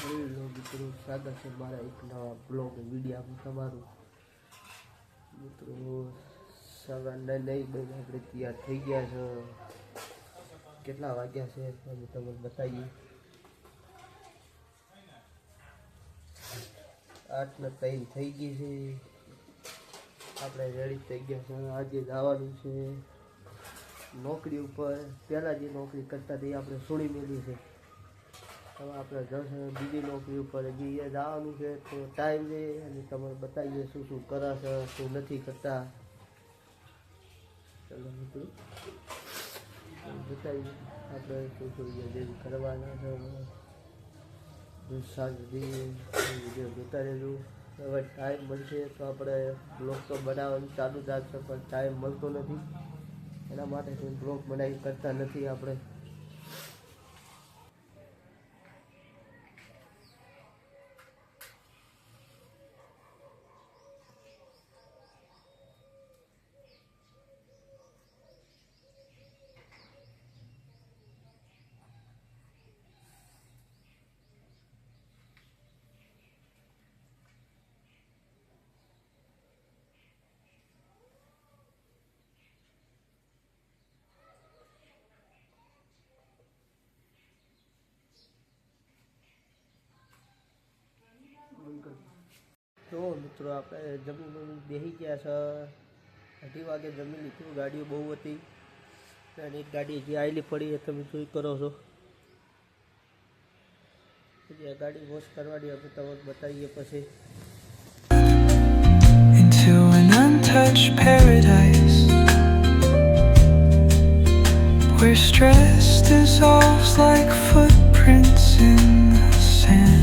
Hello મિત્રો, સ્વાગત છે મારા એક નવા બ્લોગ વિડીયોમાં તમારું. મિત્રો સવારના 9 વાગે આપણે તૈયાર થઈ ગયા છે. કેટલા વાગ્યા છે અમે તમને બતાવીએ. 8:03 થઈ ગઈ છે. આપણે રેડી થઈ ગયા છે. આજે જવાનું છે નોકરી ઉપર. પહેલાં જે નોકરી કરતા હતી આપણે છોડી મેલી છે. હવે આપણે જશે બીજી નોકરી ઉપર. હજી એ જવાનું છે તો ટાઈમ છે અને તમને બતાવીએ શું શું કરે છે, શું નથી કરતા. ચાલો મિત્રો બતાવીએ આપણે શું શું જેવું કરવાના છે. સાંજ સુધી વિડીયો જોતા રહેજો. હવે ટાઈમ મળશે તો આપણે બ્લોગ તો બનાવવાનું ચાલુ જ રાખશે, પણ ટાઈમ મળતો નથી. એના માટે કોઈ બ્લોગ બનાવી કરતા નથી આપણે. તો મિત્રો આપણે જમીન બેસી ગયા છે. 2:30 વાગે જમી લીધું. ગાડીઓ બહુ હતી અને એક ગાડી હજી આવેલી પડી તમે જોઈ કરો છો. હજી આ ગાડી વોશ કરવાની આપણે તમને બતાવીએ પછી. Into an untouched paradise where stress dissolves like footprints in the sand.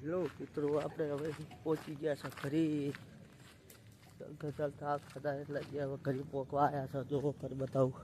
Hello મિત્રો, આપણે હવે પહોંચી ગયા છે ઘરે. ચાલતા ચાલતા આ ખાધા એટલે ગયા હવે ઘરે પહોંચવા આવ્યા છે. જો ઘર બતાવું.